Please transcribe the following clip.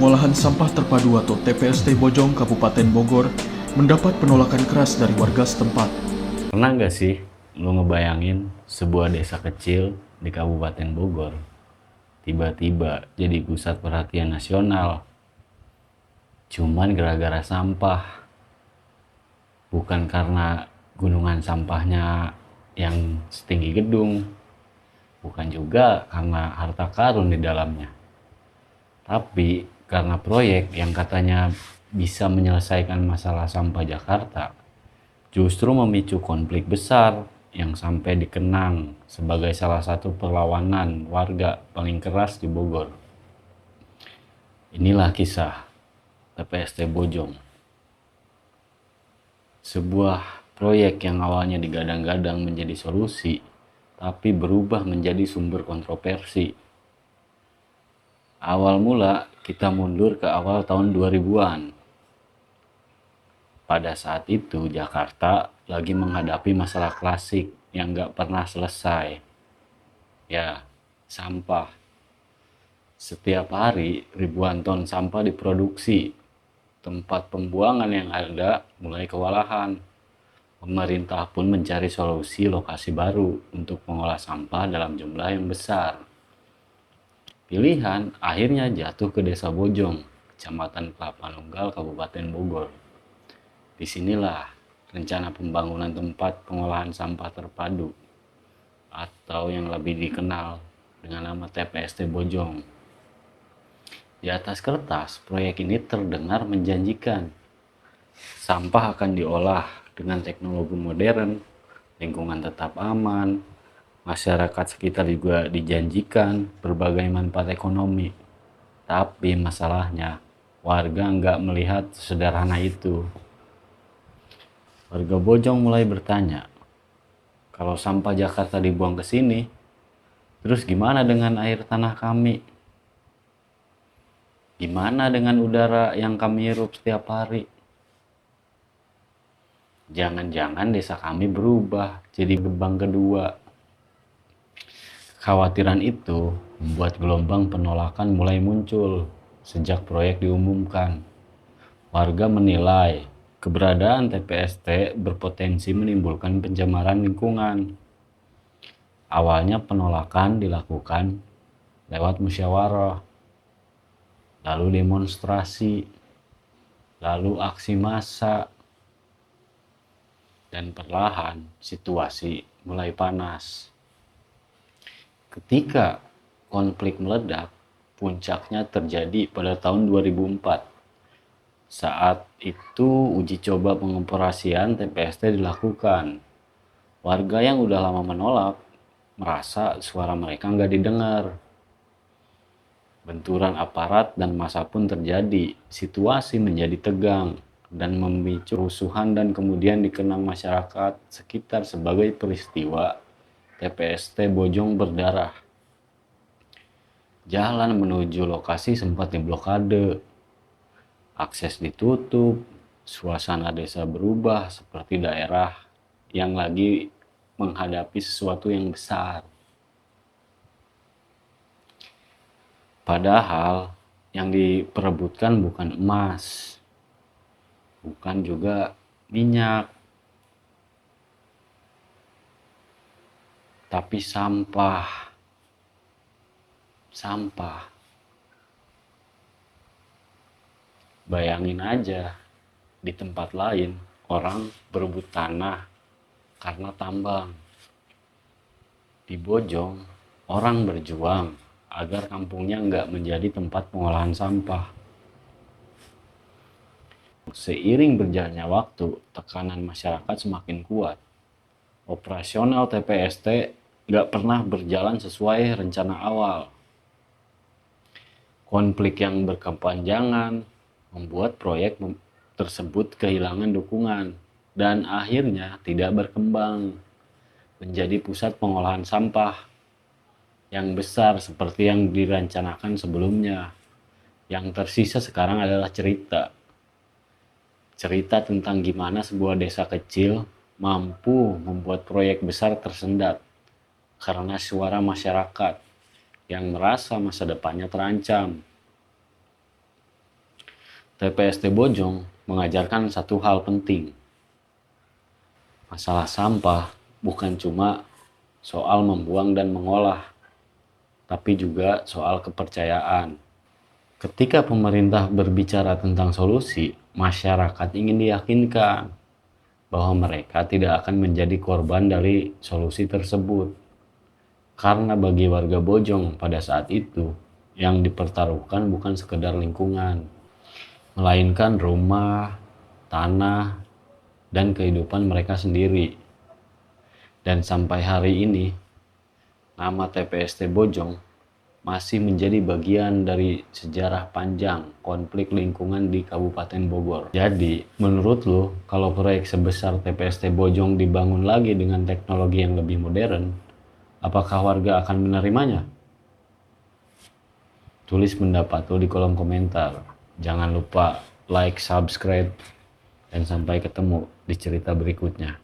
Pengolahan sampah terpadu atau TPST Bojong Kabupaten Bogor mendapat penolakan keras dari warga setempat. Pernah nggak sih lu ngebayangin sebuah desa kecil di Kabupaten Bogor tiba-tiba jadi pusat perhatian nasional cuman gara-gara sampah? Bukan karena gunungan sampahnya yang setinggi gedung, bukan juga karena harta karun di dalamnya, tapi karena proyek yang katanya bisa menyelesaikan masalah sampah Jakarta justru memicu konflik besar yang sampai dikenang sebagai salah satu perlawanan warga paling keras di Bogor. Inilah kisah TPST Bojong, sebuah proyek yang awalnya digadang-gadang menjadi solusi, tapi berubah menjadi sumber kontroversi. Awal mula kita mundur ke awal tahun 2000-an. Pada saat itu Jakarta lagi menghadapi masalah klasik yang gak pernah selesai. Ya, sampah. Setiap hari ribuan ton sampah diproduksi. Tempat pembuangan yang ada mulai kewalahan. Pemerintah pun mencari solusi lokasi baru untuk mengolah sampah dalam jumlah yang besar. Pilihan akhirnya jatuh ke Desa Bojong, Kecamatan Kelapa Nunggal, Kabupaten Bogor. Disinilah rencana pembangunan tempat pengolahan sampah terpadu atau yang lebih dikenal dengan nama TPST Bojong. Di atas kertas, proyek ini terdengar menjanjikan. Sampah akan diolah dengan teknologi modern, lingkungan tetap aman, masyarakat sekitar juga dijanjikan berbagai manfaat ekonomi. Tapi masalahnya, warga nggak melihat sederhana itu. Warga Bojong mulai bertanya, kalau sampah Jakarta dibuang ke sini, terus gimana dengan air tanah kami? Gimana dengan udara yang kami hirup setiap hari? Jangan-jangan desa kami berubah jadi gerbang kedua. Kekhawatiran itu membuat gelombang penolakan mulai muncul sejak proyek diumumkan. Warga menilai keberadaan TPST berpotensi menimbulkan pencemaran lingkungan. Awalnya penolakan dilakukan lewat musyawarah, lalu demonstrasi, lalu aksi massa, dan perlahan situasi mulai panas. Ketika konflik meledak, puncaknya terjadi pada tahun 2004. Saat itu uji coba pengoperasian TPST dilakukan. Warga yang udah lama menolak merasa suara mereka nggak didengar. Benturan aparat dan massa pun terjadi. Situasi menjadi tegang dan memicu rusuhan dan kemudian dikenang masyarakat sekitar sebagai peristiwa TPST Bojong berdarah. Jalan menuju lokasi sempat diblokade, akses ditutup, suasana desa berubah seperti daerah yang lagi menghadapi sesuatu yang besar. Padahal yang diperebutkan bukan emas, bukan juga minyak, tapi sampah. Sampah. Bayangin aja, di tempat lain orang berebut tanah karena tambang. Di Bojong, orang berjuang agar kampungnya nggak menjadi tempat pengolahan sampah. Seiring berjalannya waktu, tekanan masyarakat semakin kuat. Operasional TPST nggak pernah berjalan sesuai rencana awal. Konflik yang berkepanjangan membuat proyek tersebut kehilangan dukungan dan akhirnya tidak berkembang menjadi pusat pengolahan sampah yang besar seperti yang direncanakan sebelumnya. Yang tersisa sekarang adalah cerita tentang gimana sebuah desa kecil mampu membuat proyek besar tersendat karena suara masyarakat yang merasa masa depannya terancam. TPST Bojong mengajarkan satu hal penting. Masalah sampah bukan cuma soal membuang dan mengolah, tapi juga soal kepercayaan. Ketika pemerintah berbicara tentang solusi, masyarakat ingin diyakinkan bahwa mereka tidak akan menjadi korban dari solusi tersebut. Karena bagi warga Bojong pada saat itu, yang dipertaruhkan bukan sekedar lingkungan, melainkan rumah, tanah, dan kehidupan mereka sendiri. Dan sampai hari ini, nama TPST Bojong masih menjadi bagian dari sejarah panjang konflik lingkungan di Kabupaten Bogor. Jadi, menurut lo, kalau proyek sebesar TPST Bojong dibangun lagi dengan teknologi yang lebih modern, apakah warga akan menerimanya? Tulis pendapat lo di kolom komentar. Jangan lupa like, subscribe, dan sampai ketemu di cerita berikutnya.